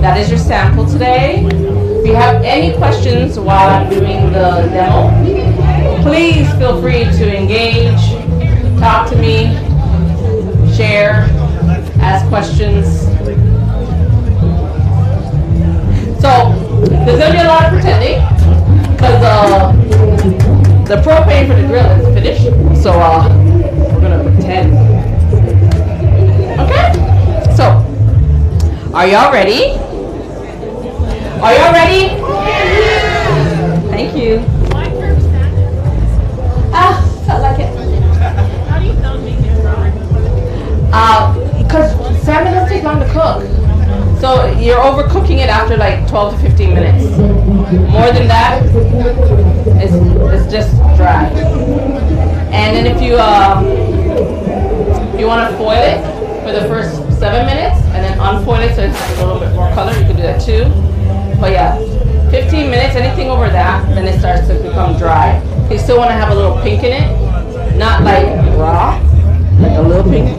That is your sample today. If you have any questions while I'm doing the demo, please feel free to engage, talk to me, share, ask questions. So there's going to be a lot of pretending because the propane for the grill is finished. So we're going to pretend. Okay? So, are y'all ready? Are y'all ready? Thank you. Felt like it. How do you tell me it's Because salmon doesn't take long to cook. So you're overcooking it after like 12 to 15 minutes. More than that, it's just dry. And then if you want to foil it for the first 7 minutes and then unfoil it so it's a little bit more color, you can do that too. But yeah, 15 minutes, anything over that, then it starts to become dry. You still want to have a little pink in it, not like raw, like a little pink.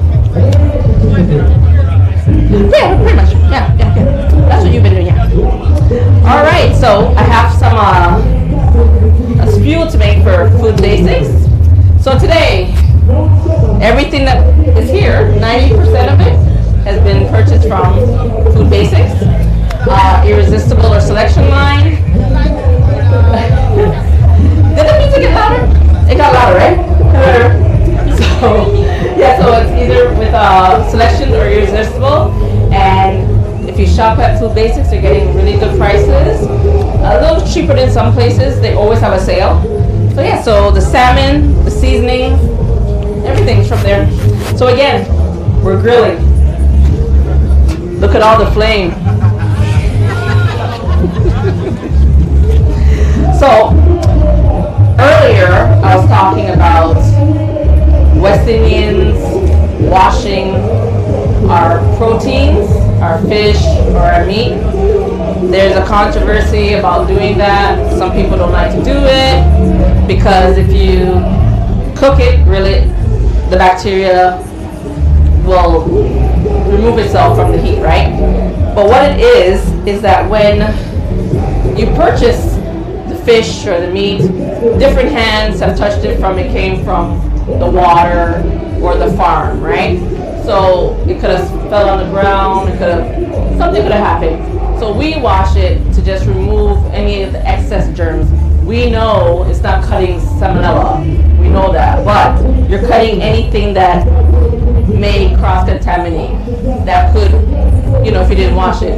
Yeah, pretty much. Yeah. That's what you've been doing, yeah. All right, so I have some a spew to make for food basics. So today, everything that is here, 90% of it has been purchased from Food Basics, Irresistible or Selection line. Did the music get louder? It got louder, right? So it's either with Selection or Irresistible. And if you shop at Food Basics, you're getting really good prices. A little cheaper than some places. They always have a sale. So yeah, so the salmon, the seasoning, everything's from there. So again, we're grilling. Look at all the flame. So earlier, I was talking about West Indians washing our proteins, our fish, or our meat. There's a controversy about doing that. Some people don't like to do it because if you cook it, grill it, the bacteria will remove itself from the heat, right? But what it is that when you purchase the fish or the meat, different hands have touched it it came from the water or the farm, right? So it could have fell on the ground, something could have happened. So we wash it to just remove any of the excess germs. We know it's not cutting salmonella, we know that, but you're cutting anything that may cross-contaminate, that could, if you didn't wash it,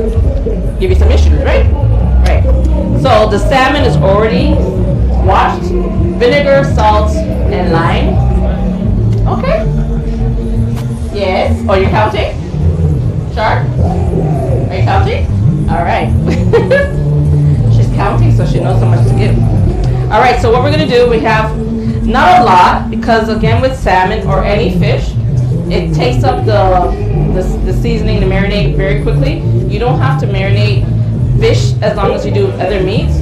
give you some issues, right? Right. So the salmon is already washed, vinegar, salt, and lime. Okay. Yes. Oh, you're counting? Shark? Are you counting? All right. She's counting, so she knows how much to give. All right, so what we're going to do, we have not a lot, because again with salmon or any fish, it takes up the seasoning, the marinade very quickly. You don't have to marinate fish as long as you do other meats.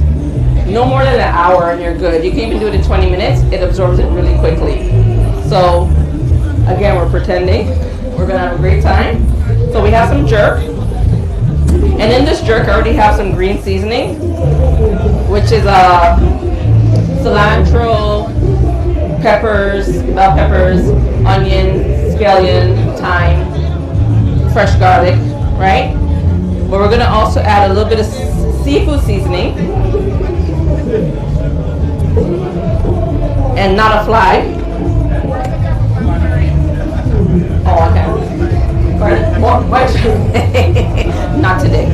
No more than an hour and you're good. You can even do it in 20 minutes. It absorbs it really quickly. So again, we're pretending. We're going to have a great time. So we have some jerk. And in this jerk, I already have some green seasoning, which is cilantro, peppers, bell peppers, onion, scallion, thyme, fresh garlic, right? But we're going to also add a little bit of seafood seasoning. And not a fly. Oh, okay. What? Not today.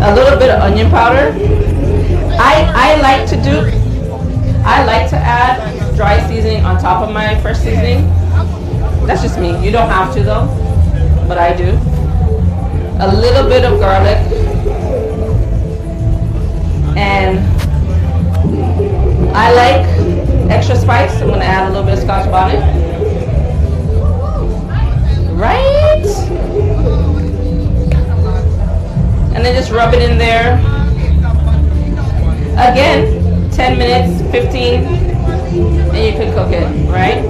A little bit of onion powder. I like to add dry seasoning on top of my fresh seasoning. That's just me. You don't have to though, but I do. A little bit of garlic. And I like extra spice. I'm going to add a little bit of Scotch bonnet. Right? And then just rub it in there. Again, 10 minutes, 15, and you can cook it, right?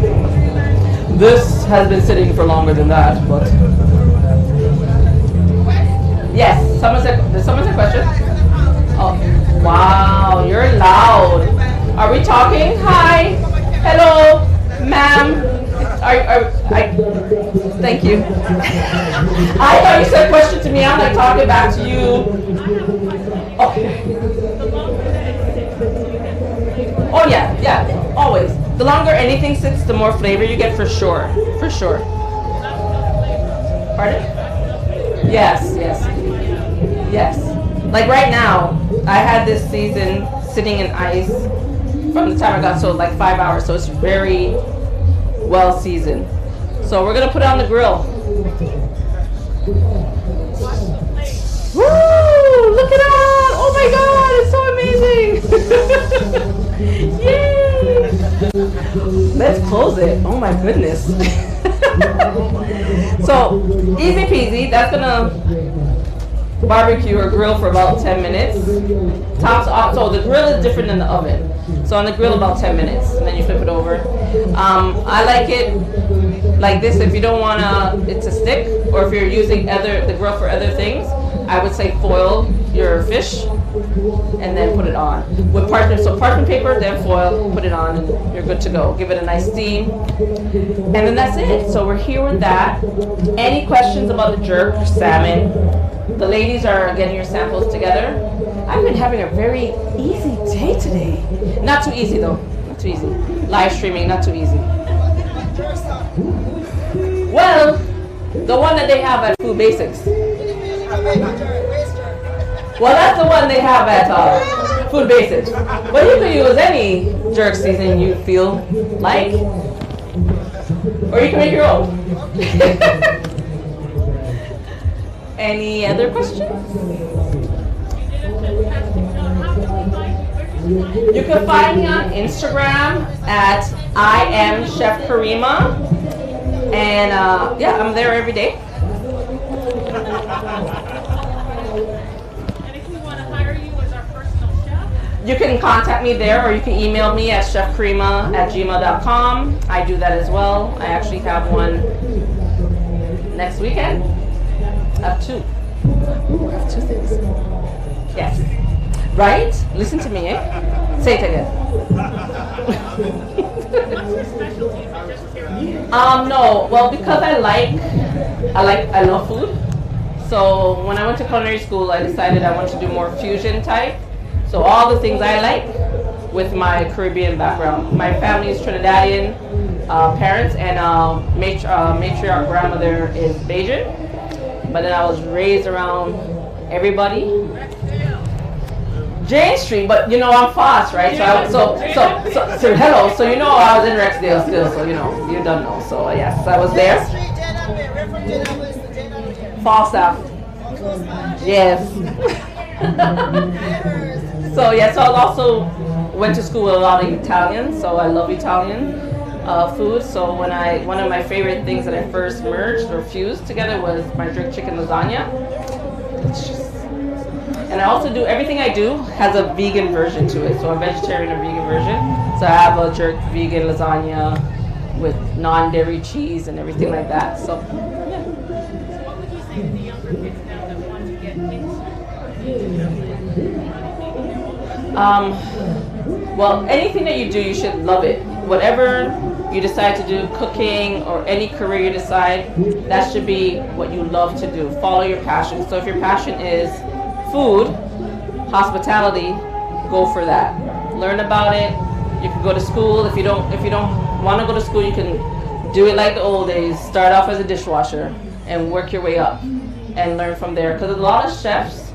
This has been sitting for longer than that, but yes. Did someone say question? Oh, wow, you're loud. Are we talking? Hi, hello, ma'am. Thank you. I thought you said question to me. I'm like talking back to you. Okay. Oh yeah, always. The longer anything sits, the more flavor you get for sure. For sure. Pardon? Yes. Like right now, I had this season sitting in ice from the time I got sold, like 5 hours, so it's very well seasoned. So we're gonna put it on the grill. Woo! Look at that! Oh my god, it's so amazing! Yay! Let's close it. Oh my goodness. So easy peasy. That's gonna barbecue or grill for about 10 minutes. Tops off. So the grill is different than the oven. So on the grill about 10 minutes, and then you flip it over. I like it like this if you don't want it to stick, or if you're using the grill for other things. I would say foil your fish and then put it on with parchment. So parchment paper, then foil, put it on, and you're good to go. Give it a nice steam, and then that's it. So we're here with that. Any questions about the jerk salmon? The ladies are getting your samples together. I've been having a very easy day today. Not too easy though. Not too easy. Live streaming, not too easy. Well, the one that they have at Food Basics. Well, that's the one they have at Food Basics. But you can use any jerk seasoning you feel like. Or you can make your own. Any other questions? You can find me on Instagram at I am Chef Karima. And yeah, I'm there every day. And if we want to hire you as our personal chef, you can contact me there, or you can email me at chefkarima@gmail.com. I do that as well. I actually have one next weekend. I have two. Ooh, I have two things. Yes. Right? Listen to me, eh? Say it again. what's your specialty? Is it just here? No. Well, because I love food. So when I went to culinary school, I decided I wanted to do more fusion type. So all the things I like with my Caribbean background. My family is Trinidadian parents, and matriarch grandmother is Bajan. But then I was raised around everybody. Jane Street, but you know I'm fast, right? So hello. So you know I was in Rexdale still, so you know you don't know. So yes, I was there. Falstaff. Yes. So yes, so I also went to school with a lot of Italian, so I love Italian food. So one of my favorite things that I first merged or fused together was my jerk chicken lasagna. And I also do, everything I do has a vegan version to it. So a vegetarian or vegan version. So I have a jerk vegan lasagna with non-dairy cheese and everything like that. So yeah. So what would you say to the younger kids now that want to get into Well, anything that you do, you should love it. Whatever you decide to do, cooking or any career you decide, that should be what you love to do. Follow your passion. So if your passion is food, hospitality, go for that. Learn about it. You can go to school. If you don't want to go to school, you can do it like the old days. Start off as a dishwasher and work your way up and learn from there. Because a lot of chefs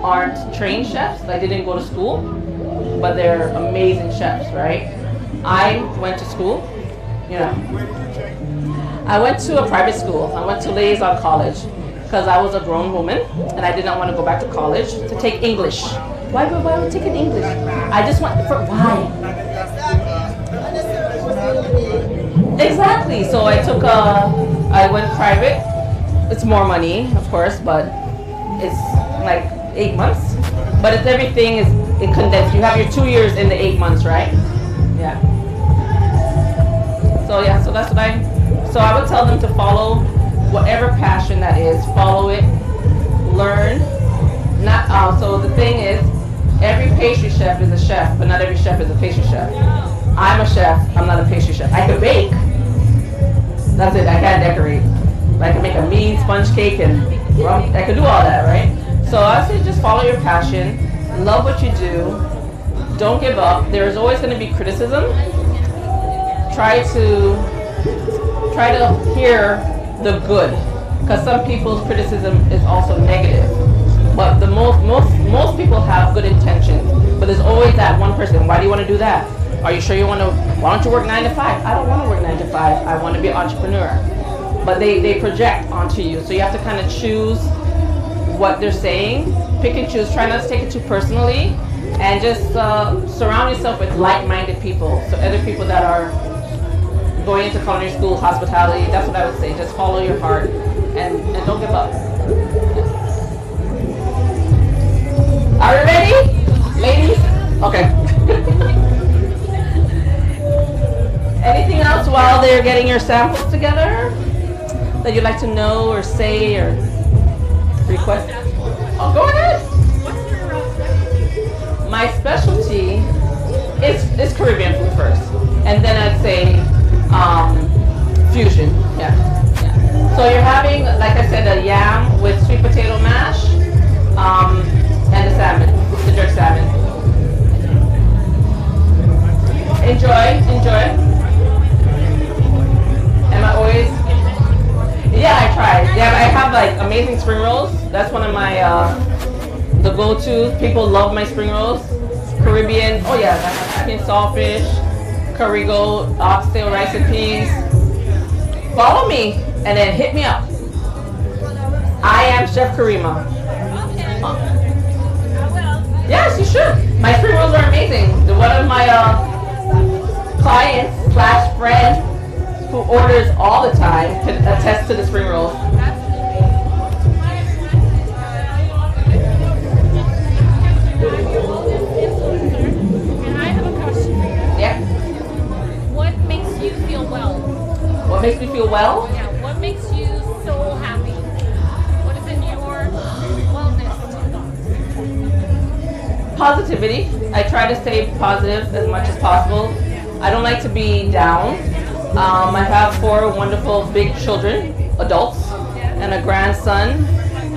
aren't trained chefs. They didn't go to school, but they're amazing chefs, right? I went to school, you know. I went to a private school. I went to Liaison College because I was a grown woman and I did not want to go back to college to take English. Why would I take English? I just why? Exactly. So I went private. It's more money, of course, but it's like 8 months. But it's everything is condensed. You have your 2 years in the 8 months, right? Yeah. So yeah, so that's what so I would tell them to follow whatever passion that is, follow it, learn, So the thing is, every pastry chef is a chef, but not every chef is a pastry chef. I'm a chef, I'm not a pastry chef. I can bake. That's it, I can't decorate. I can make a mean sponge cake and I can do all that, right? So I say just follow your passion, love what you do, don't give up. There's always going to be criticism. Try to hear the good, because some people's criticism is also negative. But the most people have good intentions, but there's always that one person. Why do you want to do that? Are you sure you want to? Why don't you work 9 to 5? I don't want to work 9 to 5. I want to be an entrepreneur. But they project onto you, so you have to kind of choose what they're saying. Pick and choose. Try not to take it too personally, and just surround yourself with like-minded people. So other people that are going into culinary school, hospitality. That's what I would say. Just follow your heart and don't give up. Are you ready, ladies? Okay. Anything else while they're getting your samples together that you'd like to know or say or request? Oh, go ahead. What's your specialty? My specialty is Caribbean food first, and then I'd say fusion. Yeah. So you're having, like I said, a yam with sweet potato mash, and the salmon, the jerk salmon. Enjoy. Am I always? Yeah, I tried. Yeah, I have like amazing spring rolls. That's one of my the go-to. People love my spring rolls. Caribbean. Oh yeah, African saltfish, curry goat, oxtail, rice and peas. Follow me and then hit me up. I am Chef Karima. Yes, you should. My spring rolls are amazing. One of my clients / friend who orders all the time can attest to the spring rolls. And I have a question for you. Yeah. What makes you feel well? What makes me feel well? Yeah, what makes you so happy? What is in your wellness thoughts? Positivity. I try to stay positive as much as possible. I don't like to be down. I have 4 wonderful big children, adults, and a grandson,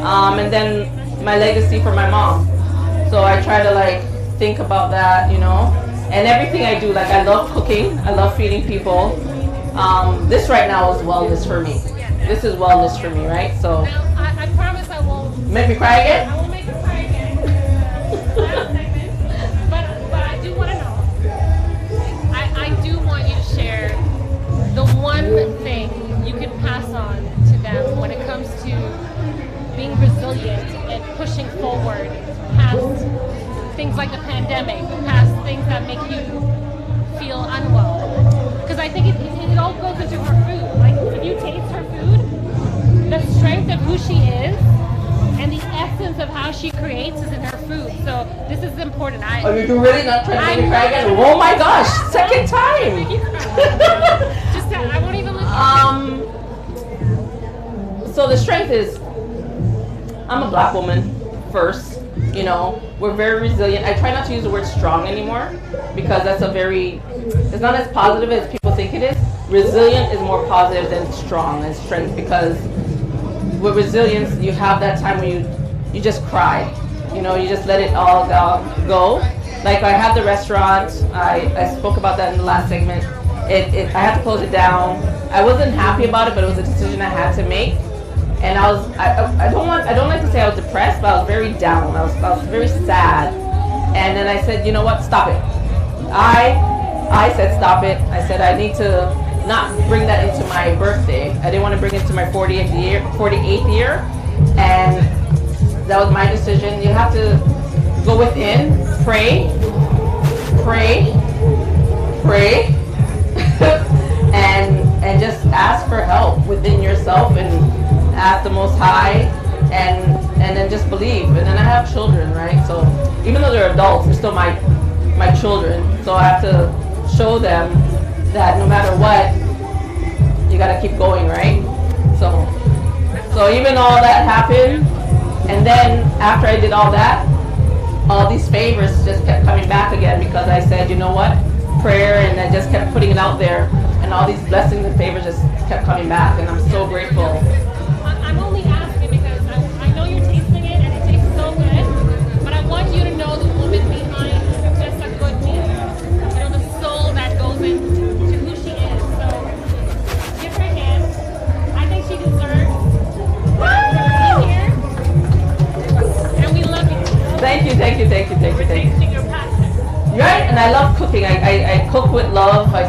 and then my legacy for my mom. So I try to like think about that, you know, and everything I do. Like I love cooking, I love feeding people. This right now is wellness for me. This is wellness for me, right? So Now, I promise I won't. make me cry I again. won't make you cry again. Last segment. But I do want to know. I do want you to share the one thing you can pass on to them when it comes to being resilient and pushing forward past things like the pandemic, past things that make you feel unwell. Because I think it all goes into her food. Like if you taste her food, the strength of who she is and the essence of how she creates is in her food. So this is important. Are you really not trying to make me cry again? Oh my gosh, second time. Just that, I won't even listen. So the strength is, I'm a black woman first, you know, we're very resilient. I try not to use the word strong anymore because that's it's not as positive as people think it is. Resilient is more positive than strong and strength, because with resilience, you have that time when you just cry, you know, you just let it all go. Like I have the restaurant, I spoke about that in the last segment. I had to close it down. I wasn't happy about it, but it was a decision I had to make. And I don't like to say I was depressed, but I was very down. I was very sad. And then I said, you know what, stop it. I said stop it. I said I need to not bring that into my birthday. I didn't want to bring it to my 48th year. And that was my decision. You have to go within, pray, and just ask for help within yourself and ask the Most High, and then just believe. And then I have children, right? So even though they're adults, they're still my children. So I have to show them that no matter what, you gotta keep going, right? So even all that happened, and then after I did all that, all these favors just kept coming back again because I said, you know what, prayer, and I just kept putting it out there, and all these blessings and favors just kept coming back, and I'm so grateful. I'm only asking because I know you're tasting it and it tastes so good, but I want you to know the woman behind just a good meal. You know, the soul that goes into who she is. So give her a hand. I think she deserves to be here. And we love you. Thank you. We're tasting your passion. Right, and I love cooking. I cook with love. I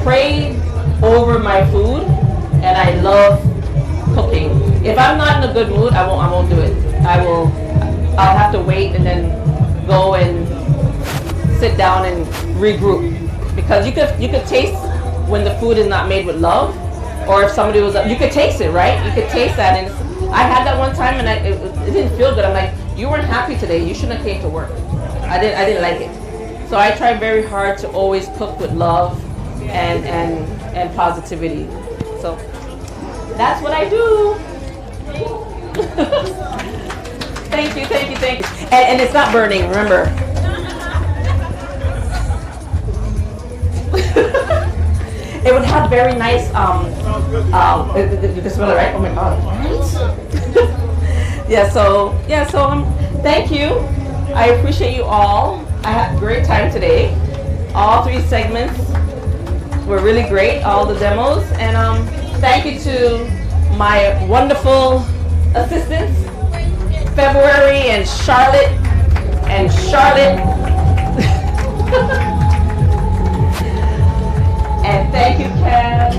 pray over my food, and I love cooking. If I'm not in a good mood, I won't do it. I'll have to wait and then go and sit down and regroup, because you could taste when the food is not made with love, or if somebody was, you could taste it, right? You could taste that, and I had that one time, and it didn't feel good. I'm like, you weren't happy today. You shouldn't have came to work. I didn't like it. So I try very hard to always cook with love and positivity. So that's what I do. Thank you. And it's not burning, remember. It would have very nice, you can smell it, right? Oh my God. Thank you. I appreciate you all. I had a great time today. All 3 segments were really great, all the demos. And thank you to my wonderful assistants, February and Charlotte. And thank you, Ken.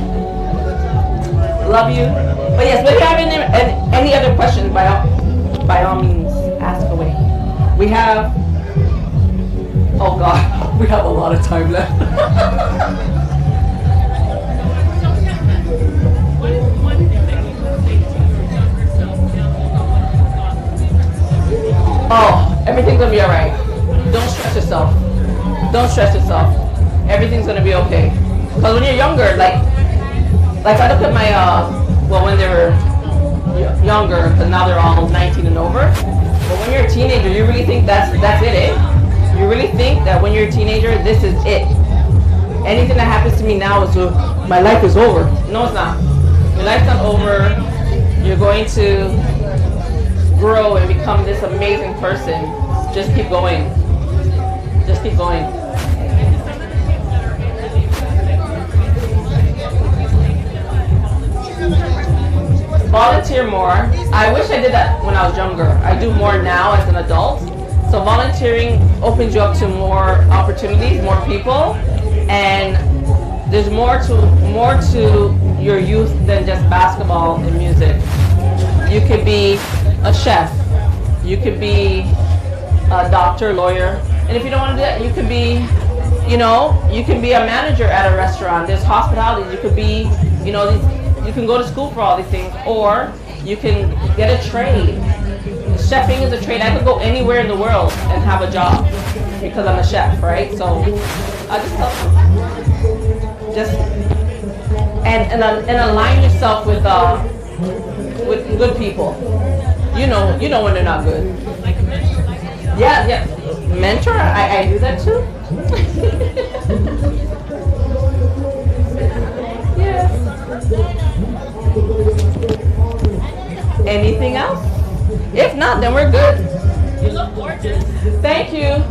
Love you. But yes, if you have any other questions, by all means, ask away. We have, oh God, we have a lot of time left. What is one thing that you would say to your younger self now? Oh, everything's gonna be all right. Don't stress yourself. Everything's gonna be okay. Because when you're younger, like I look at my, when they were younger, because now they're all 19 and over. But when you're a teenager, you really think that's it, eh? You really think that when you're a teenager, this is it. Anything that happens to me now is, my life is over. No, it's not. Your life's not over. You're going to grow and become this amazing person. Just keep going. Volunteer more. I wish I did that when I was younger. I do more now as an adult. So volunteering opens you up to more opportunities, more people, and there's more to your youth than just basketball and music. You could be a chef. You could be a doctor, lawyer. And if you don't want to do that, you could be, you can be a manager at a restaurant. There's hospitality. You could be, you can go to school for all these things, or you can get a trade. Chefing is a trade. I could go anywhere in the world and have a job because I'm a chef, right? So I just tell them, and align yourself with good people. You know when they're not good. Yeah. Mentor. I do that too. Anything else? If not, then we're good. You look gorgeous. Thank you.